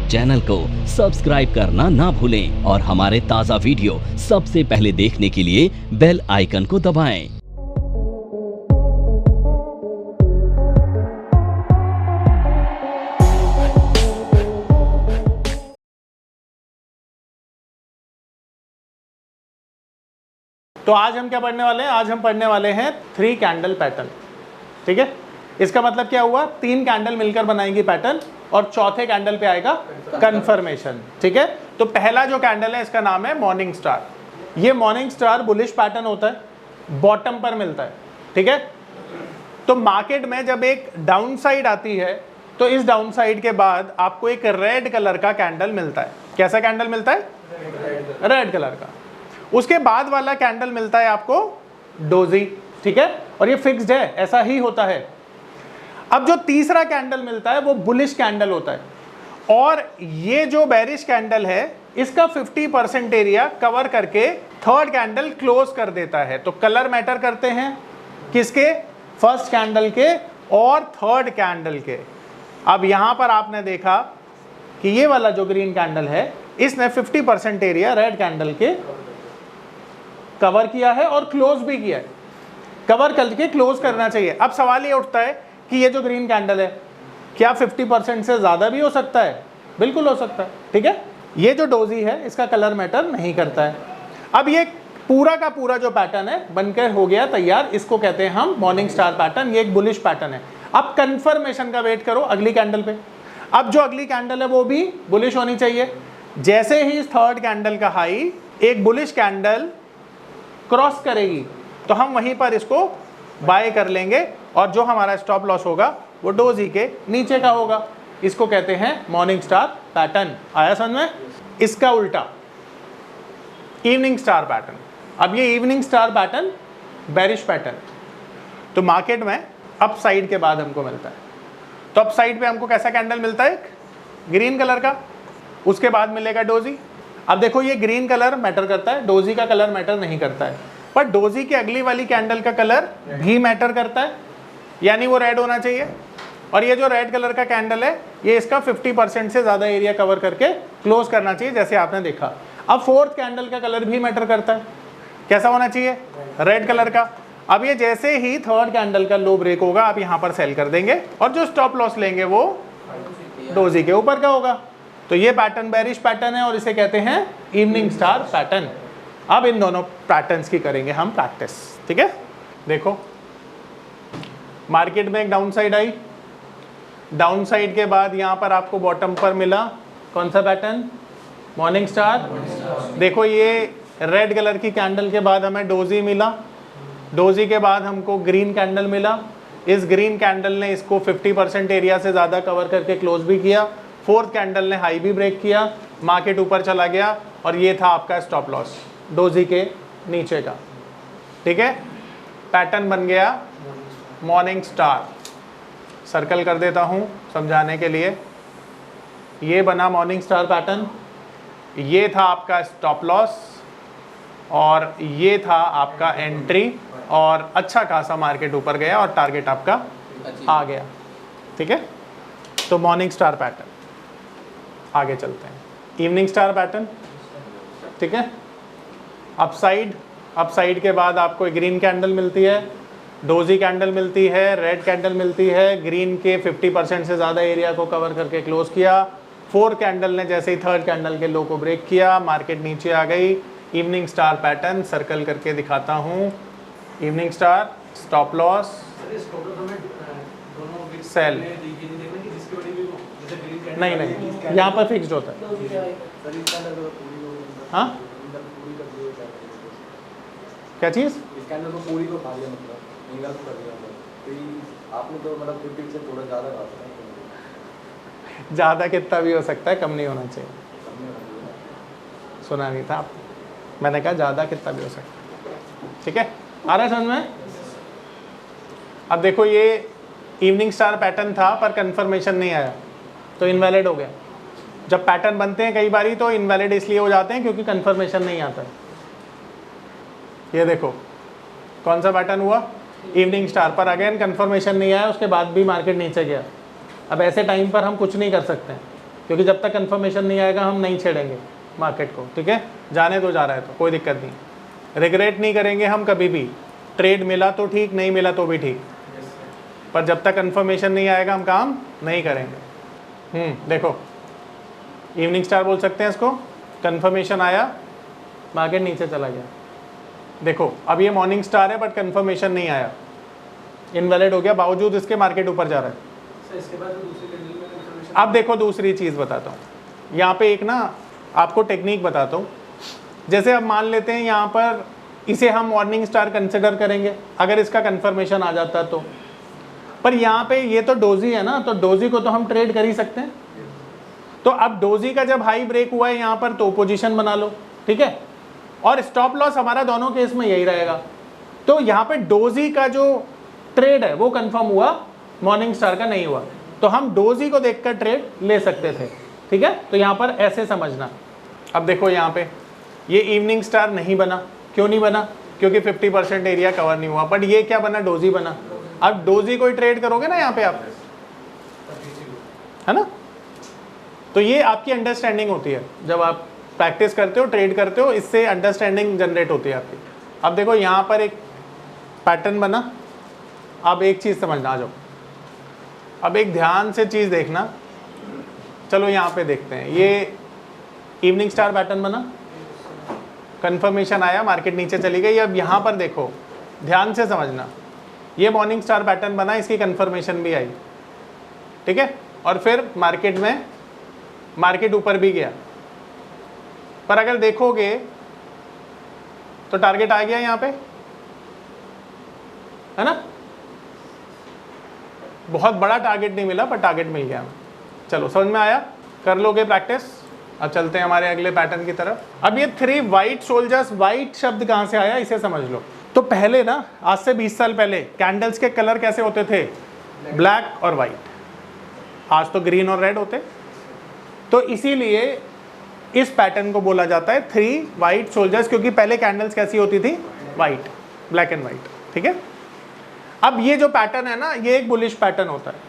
Channel को subscribe करना ना भूलें और हमारे ताज़ा वीडियो सबसे पहले देखने के लिए बेल आइकन को दबाएं। तो आज हम क्या पढ़ने वाले हैं? आज हम पढ़ने वाले हैं 3 कैंडल पैटर्न। ठीक है, इसका मतलब क्या हुआ? 3 कैंडल मिलकर बनाएंगी पैटर्न और चौथे कैंडल पे आएगा कंफर्मेशन। ठीक है, तो पहला जो कैंडल है इसका नाम है मॉर्निंग स्टार। ये मॉर्निंग स्टार बुलिश पैटर्न होता है, बॉटम पर मिलता है। ठीक है, तो मार्केट में जब एक डाउन साइड आती है तो इस डाउन साइड के बाद आपको एक रेड कलर का कैंडल मिलता है। कैसा कैंडल मिलता है? रेड कलर का। उसके बाद वाला कैंडल मिलता है आपको डोजी। ठीक है, और ये फिक्स्ड है, ऐसा ही होता है। अब जो तीसरा कैंडल मिलता है वो बुलिश कैंडल होता है, और ये जो बेरिश कैंडल है इसका 50% एरिया कवर करके थर्ड कैंडल क्लोज कर देता है। तो कलर मैटर करते हैं किसके? फर्स्ट कैंडल के और थर्ड कैंडल के। अब यहां पर आपने देखा कि ये वाला जो ग्रीन कैंडल है इसने 50% एरिया रेड कैंडल के कवर किया है और क्लोज भी किया है। कवर करके क्लोज करना चाहिए। अब सवाल ये उठता है कि ये जो ग्रीन कैंडल है क्या 50% से ज़्यादा भी हो सकता है? बिल्कुल हो सकता है। ठीक है, ये जो डोजी है इसका कलर मैटर नहीं करता है। अब ये पूरा का पूरा जो पैटर्न है बनकर हो गया तैयार, इसको कहते हैं हम मॉर्निंग स्टार पैटर्न। ये एक बुलिश पैटर्न है। अब कंफर्मेशन का वेट करो अगली कैंडल पे। अब जो अगली कैंडल है वो भी बुलिश होनी चाहिए। जैसे ही इस थर्ड कैंडल का हाई एक बुलिश कैंडल क्रॉस करेगी तो हम वहीं पर इसको बाय कर लेंगे, और जो हमारा स्टॉप लॉस होगा वो डोजी के नीचे का होगा। इसको कहते हैं मॉर्निंग स्टार पैटर्न। आया समझ में? इसका उल्टा इवनिंग स्टार पैटर्न। अब ये evening star pattern bearish pattern, तो मार्केट में अप साइड के बाद हमको मिलता है। तो अप साइड पे हमको कैसा कैंडल मिलता है? ग्रीन कलर का। उसके बाद मिलेगा डोजी। अब देखो ये ग्रीन कलर मैटर करता है, डोजी का कलर मैटर नहीं करता है, पर डोजी की अगली वाली कैंडल का कलर भी मैटर करता है, यानी वो रेड होना चाहिए। और ये जो रेड कलर का कैंडल है ये इसका 50% से ज़्यादा एरिया कवर करके क्लोज करना चाहिए, जैसे आपने देखा। अब फोर्थ कैंडल का कलर भी मैटर करता है। कैसा होना चाहिए? रेड कलर का। अब ये जैसे ही थर्ड कैंडल का लो ब्रेक होगा आप यहाँ पर सेल कर देंगे, और जो स्टॉप लॉस लेंगे वो डोजी के ऊपर का होगा। तो ये पैटर्न बेरिश पैटर्न है और इसे कहते हैं इवनिंग स्टार पैटर्न। अब इन दोनों पैटर्न्स की करेंगे हम प्रैक्टिस। ठीक है, देखो मार्केट में एक down side I, down side के बाद यहाँ पर आपको बॉटम पर मिला कौन सा पैटर्न? Morning star. देखो ये रेड कलर की कैंडल के बाद हमें डोजी मिला, डोजी के बाद हमको ग्रीन कैंडल मिला। इस ग्रीन कैंडल ने इसको 50% एरिया से ज़्यादा कवर करके क्लोज भी किया। फोर्थ कैंडल ने हाई भी ब्रेक किया, मार्केट ऊपर चला गया, और ये था आपका स्टॉप लॉस डोजी के नीचे का। ठीक है, पैटर्न बन गया मॉर्निंग स्टार। सर्कल कर देता हूँ समझाने के लिए। ये बना मॉर्निंग स्टार पैटर्न, ये था आपका स्टॉप लॉस, और ये था आपका एंट्री, और अच्छा खासा मार्केट ऊपर गया और टारगेट आपका आ गया। ठीक है, तो मॉर्निंग स्टार पैटर्न। आगे चलते हैं इवनिंग स्टार पैटर्न। ठीक है, अप साइड के बाद आपको ग्रीन कैंडल मिलती है, डोजी कैंडल मिलती है, रेड कैंडल मिलती है। ग्रीन के 50% से ज़्यादा एरिया को कवर करके क्लोज किया। फोर्थ कैंडल ने जैसे ही थर्ड कैंडल के लो को ब्रेक किया, मार्केट नीचे आ गई। इवनिंग स्टार पैटर्न सर्कल करके दिखाता हूँ। Evening star, stop loss, sell. नहीं, यहाँ पर फिक्स्ड होता है। हाँ, क्या चीज़? ज़्यादा कितना भी हो सकता है, कम नहीं होना चाहिए। सुना नहीं था आप? मैंने कहा ज़्यादा कितना भी हो सकता है। ठीक है, आ रहा है समझ में? अब देखो ये इवनिंग स्टार पैटर्न था पर कंफर्मेशन नहीं आया तो इनवैलिड हो गया। जब पैटर्न बनते हैं कई बारी तो इनवैलिड इसलिए हो जाते हैं क्योंकि कंफर्मेशन नहीं आता है। ये देखो कौन सा पैटर्न हुआ? इवनिंग स्टार पर अगेन कंफर्मेशन नहीं आया, उसके बाद भी मार्केट नीचे गया। अब ऐसे टाइम पर हम कुछ नहीं कर सकते हैं, क्योंकि जब तक कंफर्मेशन नहीं आएगा हम नहीं छेड़ेंगे मार्केट को, ठीक है, जाने दो जा रहा है तो कोई दिक्कत नहीं, रिग्रेट नहीं करेंगे हम कभी भी, ट्रेड मिला तो ठीक, नहीं मिला तो भी ठीक, पर जब तक कंफर्मेशन नहीं आएगा हम काम नहीं करेंगे। देखो इवनिंग स्टार बोल सकते हैं इसको, कंफर्मेशन आया मार्केट नीचे चला गया, देखो अब ये मॉर्निंग स्टार है बट कंफर्मेशन नहीं आया, इनवैलिड हो गया, बावजूद इसके मार्केट ऊपर जा रहा है। इसके बाद दूसरी कैंडल में कंफर्मेशन। अब देखो दूसरी चीज़ बताता हूँ, यहाँ पे एक ना आपको टेक्निक बताता हूँ। जैसे अब मान लेते हैं यहाँ पर इसे हम मॉर्निंग स्टार कंसिडर करेंगे अगर इसका कंफर्मेशन आ जाता तो, पर यहाँ पे ये तो डोजी है ना, तो डोजी को तो हम ट्रेड कर ही सकते हैं। तो अब डोजी का जब हाई ब्रेक हुआ है यहाँ पर तो पोजीशन बना लो, ठीक है, और स्टॉप लॉस हमारा दोनों केस में यही रहेगा। तो यहाँ पे डोजी का जो ट्रेड है वो कंफर्म हुआ, मॉर्निंग स्टार का नहीं हुआ, तो हम डोजी को देखकर ट्रेड ले सकते थे, ठीक है। तो यहाँ पर ऐसे समझना। अब देखो यहाँ पे ये इवनिंग स्टार नहीं बना, क्यों नहीं बना, क्योंकि 50% एरिया कवर नहीं हुआ, बट ये क्या बना, डोजी बना। अब डोजी को ही ट्रेड करोगे ना यहाँ पे आप, है ना। तो ये आपकी अंडरस्टैंडिंग होती है, जब आप प्रैक्टिस करते हो, ट्रेड करते हो, इससे अंडरस्टैंडिंग जनरेट होती है आपकी। अब देखो यहाँ पर एक पैटर्न बना, अब एक चीज़ समझना, आ जाओ अब एक ध्यान से चीज़ देखना। चलो यहाँ पे देखते हैं, ये इवनिंग स्टार पैटर्न बना, कंफर्मेशन आया, मार्केट नीचे चली गई। अब यहाँ पर देखो ध्यान से समझना, ये मॉर्निंग स्टार पैटर्न बना, इसकी कंफर्मेशन भी आई, ठीक है, और फिर मार्केट ऊपर भी गया, पर अगर देखोगे तो टारगेट आ गया यहाँ पे, है ना, बहुत बड़ा टारगेट नहीं मिला पर टारगेट मिल गया। चलो समझ में आया, कर लोगे प्रैक्टिस। अब चलते हैं हमारे अगले पैटर्न की तरफ। अब ये 3 वाइट सोल्जर्स, वाइट शब्द कहाँ से आया इसे समझ लो। तो पहले ना, आज से 20 साल पहले कैंडल्स के कलर कैसे होते थे, ब्लैक और वाइट, आज तो ग्रीन और रेड होते। तो इसीलिए इस पैटर्न को बोला जाता है 3 वाइट सोल्जर्स, क्योंकि पहले कैंडल्स कैसी होती थी, वाइट, ब्लैक एंड वाइट, ठीक है। अब ये जो पैटर्न है ना, ये एक बुलिश पैटर्न होता है।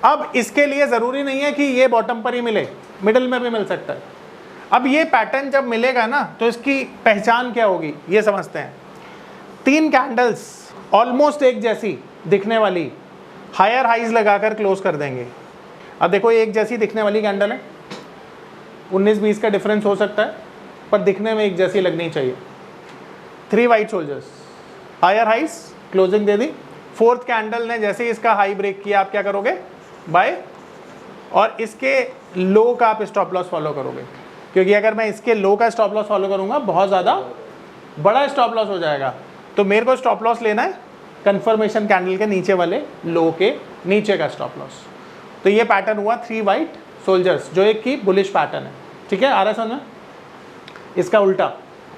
अब इसके लिए ज़रूरी नहीं है कि ये बॉटम पर ही मिले, मिडिल में भी मिल सकता है। अब ये पैटर्न जब मिलेगा ना, तो इसकी पहचान क्या होगी ये समझते हैं। 3 कैंडल्स ऑलमोस्ट एक जैसी दिखने वाली, हायर हाइज लगाकर क्लोज कर देंगे। अब देखो एक जैसी दिखने वाली कैंडल है, 19-20 का डिफरेंस हो सकता है, पर दिखने में एक जैसी लगनी चाहिए। 3 white soldiers, higher highs, closing दे दी। 4th कैंडल ने जैसे ही इसका हाई ब्रेक किया, आप क्या करोगे, बाय, और इसके लो का आप स्टॉप लॉस फॉलो करोगे, क्योंकि अगर मैं इसके लो का स्टॉप लॉस फॉलो करूंगा बहुत ज़्यादा बड़ा स्टॉप लॉस हो जाएगा। तो मेरे को स्टॉप लॉस लेना है कंफर्मेशन कैंडल के नीचे वाले लो के नीचे का स्टॉप लॉस। तो ये पैटर्न हुआ 3 वाइट सोल्जर्स, जो एक की बुलिश पैटर्न है, ठीक है, आ रहा है समझ में। इसका उल्टा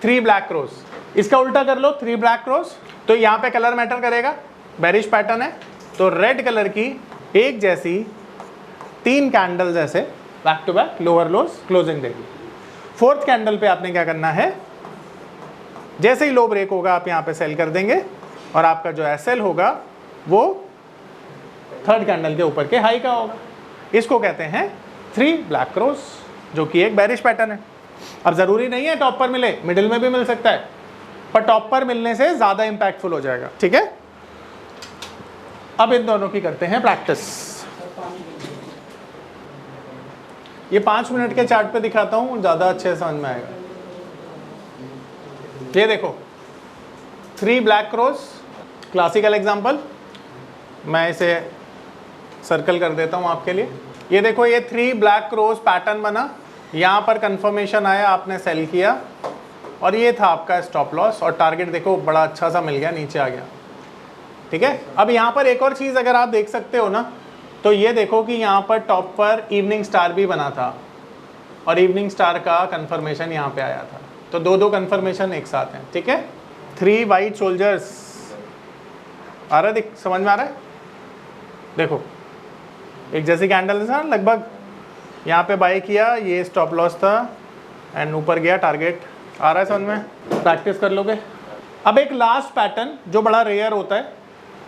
3 ब्लैक क्रॉस, इसका उल्टा कर लो 3 ब्लैक क्रॉस। तो यहाँ पे कलर मैटर करेगा, बेरिश पैटर्न है, तो रेड कलर की एक जैसी 3 कैंडल्स ऐसे back to back lower lows closing देगी। 4th कैंडल पे आपने क्या करना है, जैसे ही लो ब्रेक होगा आप यहाँ पे सेल कर देंगे, और आपका जो एसएल होगा वो 3rd कैंडल के ऊपर के हाई का होगा। इसको कहते हैं 3 ब्लैक क्रॉस, जो कि एक बेरिश पैटर्न है। अब ज़रूरी नहीं है टॉप पर मिले, मिडिल में भी मिल सकता है, पर टॉप पर मिलने से ज़्यादा इम्पैक्टफुल हो जाएगा, ठीक है। अब इन दोनों की करते हैं प्रैक्टिस। ये 5 मिनट के चार्ट पे दिखाता हूँ, ज़्यादा अच्छे से समझ में आएगा। ये देखो 3 ब्लैक क्रॉस, क्लासिकल एग्जांपल, मैं इसे सर्कल कर देता हूँ आपके लिए। ये देखो ये 3 ब्लैक क्रॉस पैटर्न बना, यहाँ पर कंफर्मेशन आया, आपने सेल किया, और ये था आपका स्टॉप लॉस, और टारगेट देखो बड़ा अच्छा सा मिल गया, नीचे आ गया, ठीक है। अब यहाँ पर एक और चीज़ अगर आप देख सकते हो ना, तो ये देखो कि यहाँ पर टॉप पर इवनिंग स्टार भी बना था, और इवनिंग स्टार का कंफर्मेशन यहाँ पे आया था। तो 2 कंफर्मेशन एक साथ हैं, ठीक है। 3 वाइट सोल्जर्स आ रहा है, समझ में आ रहा है। देखो एक जैसी कैंडल था लगभग, यहाँ पे बाय किया, ये स्टॉप लॉस था, एंड ऊपर गया, टारगेट आ रहा है समझ में, प्रैक्टिस कर लोगे। अब एक लास्ट पैटर्न जो बड़ा रेयर होता है,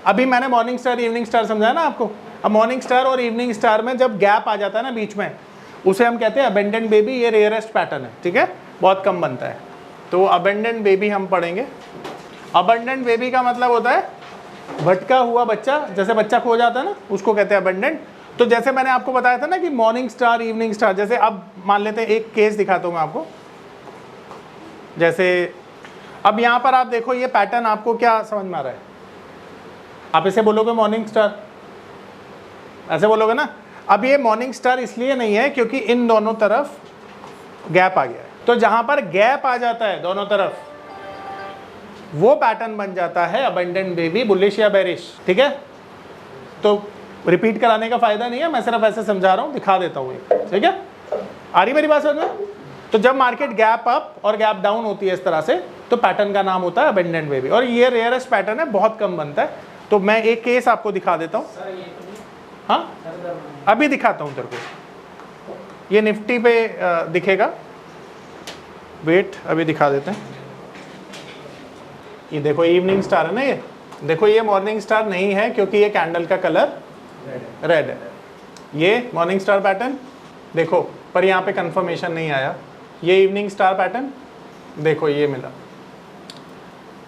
अभी मैंने मॉर्निंग स्टार इवनिंग स्टार समझाया ना आपको। अब मॉर्निंग स्टार और इवनिंग स्टार में जब गैप आ जाता है ना बीच में, उसे हम कहते हैं अबेंडेंट बेबी। ये रेयरेस्ट पैटर्न है, ठीक है, बहुत कम बनता है। तो अबेंडेंट बेबी हम पढ़ेंगे। अबेंडेंट बेबी का मतलब होता है भटका हुआ बच्चा, जैसे बच्चा खो जाता है ना, उसको कहते हैं अबेंडेंट। तो जैसे मैंने आपको बताया था ना कि मॉर्निंग स्टार, इवनिंग स्टार, जैसे अब मान लेते हैं एक केस दिखाता हूँ मैं आपको। जैसे अब यहाँ पर आप देखो, ये पैटर्न आपको क्या समझ में आ रहा है? आप इसे बोलोगे मॉर्निंग स्टार, ऐसे बोलोगे ना। अब ये मॉर्निंग स्टार इसलिए नहीं है क्योंकि इन दोनों तरफ गैप आ गया है। तो जहां पर गैप आ जाता है दोनों तरफ, वो पैटर्न बन जाता है अबेंडेंट बेबी, बुलिश या बेरिश, ठीक है। तो रिपीट कराने का फायदा नहीं है, मैं सिर्फ ऐसे समझा रहा हूं, दिखा देता हूं, ठीक है। आ रही मेरी बात समझ में? तो जब मार्केट गैप अप और गैप डाउन होती है इस तरह से, तो पैटर्न का नाम होता है अबेंडेंट बेबी। और ये रेयरेस्ट पैटर्न है, बहुत कम बनता है। तो मैं एक केस आपको दिखा देता हूँ। हाँ, अभी दिखाता हूँ तेरे को। ये निफ्टी पे दिखेगा, वेट अभी दिखा देते हैं। ये देखो इवनिंग स्टार है ना, ये देखो, ये मॉर्निंग स्टार नहीं है क्योंकि ये कैंडल का कलर रेड है। ये मॉर्निंग स्टार पैटर्न देखो, पर यहाँ पे कंफर्मेशन नहीं आया। ये इवनिंग स्टार पैटर्न देखो, ये मिला।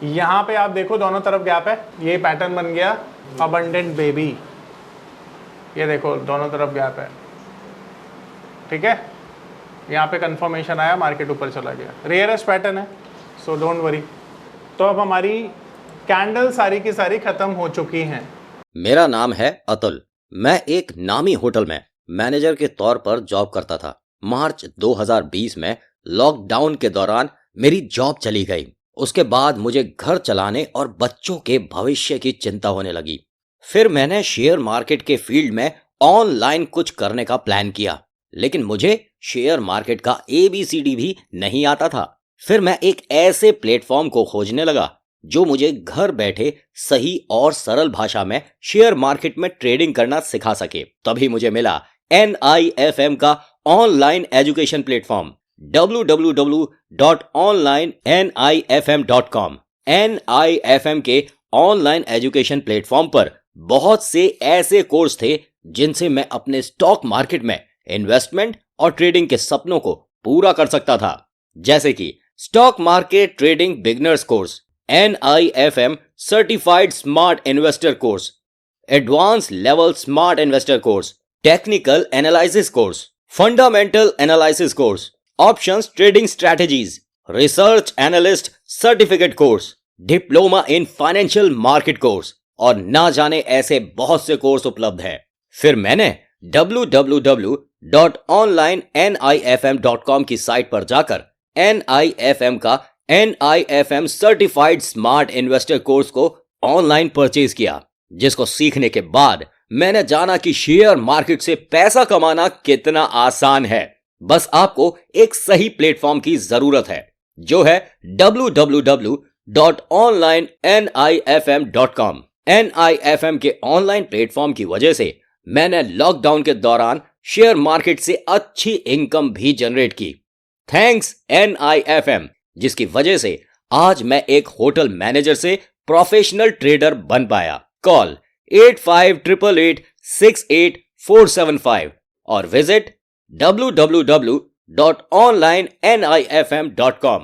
यहाँ पे आप देखो दोनों तरफ गैप है, ये पैटर्न बन गया अबंडेंट बेबी। ये देखो दोनों तरफ गैप है, ठीक है। यहाँ पे कंफर्मेशन आया, मार्केट ऊपर चला गया। रेयरेस्ट पैटर्न है, सो डोंट वरी। तो अब हमारी कैंडल सारी की सारी खत्म हो चुकी हैं। मेरा नाम है अतुल। मैं एक नामी होटल में मैनेजर के तौर पर जॉब करता था। मार्च 2020 में लॉकडाउन के दौरान मेरी जॉब चली गई। उसके बाद मुझे घर चलाने और बच्चों के भविष्य की चिंता होने लगी। फिर मैंने शेयर मार्केट के फील्ड में ऑनलाइन कुछ करने का प्लान किया, लेकिन मुझे शेयर मार्केट का ABCD भी नहीं आता था। फिर मैं एक ऐसे प्लेटफॉर्म को खोजने लगा जो मुझे घर बैठे सही और सरल भाषा में शेयर मार्केट में ट्रेडिंग करना सिखा सके। तभी मुझे मिला NIFM का online education platform www.onlinenifm.com। NIFM के ऑनलाइन एजुकेशन प्लेटफॉर्म पर बहुत से ऐसे कोर्स थे जिनसे मैं अपने स्टॉक मार्केट में इन्वेस्टमेंट और ट्रेडिंग के सपनों को पूरा कर सकता था। जैसे कि stock market trading beginners course, NIFM certified smart investor course, advance level smart investor course, technical analysis course, fundamental analysis course, options trading strategies, research analyst certificate course, diploma in financial market course और ना जाने ऐसे बहुत से course उपलब्ध हैं। फिर मैंने www.onlinenifm.com की साइट पर जाकर NIFM का NIFM certified smart investor course को ऑनलाइन परचेज किया, जिसको सीखने के बाद मैंने जाना कि शेयर मार्केट से पैसा कमाना कितना आसान है। बस आपको एक सही प्लेटफॉर्म की जरूरत है, जो है www.onlinenifm.com। NIFM के ऑनलाइन प्लेटफॉर्म की वजह से मैंने लॉकडाउन के दौरान शेयर मार्केट से अच्छी इनकम भी जनरेट की। थैंक्स NIFM, जिसकी वजह से आज मैं एक होटल मैनेजर से प्रोफेशनल ट्रेडर बन पाया। कॉल 8588868475 और विजिट www.onlinenifm.com।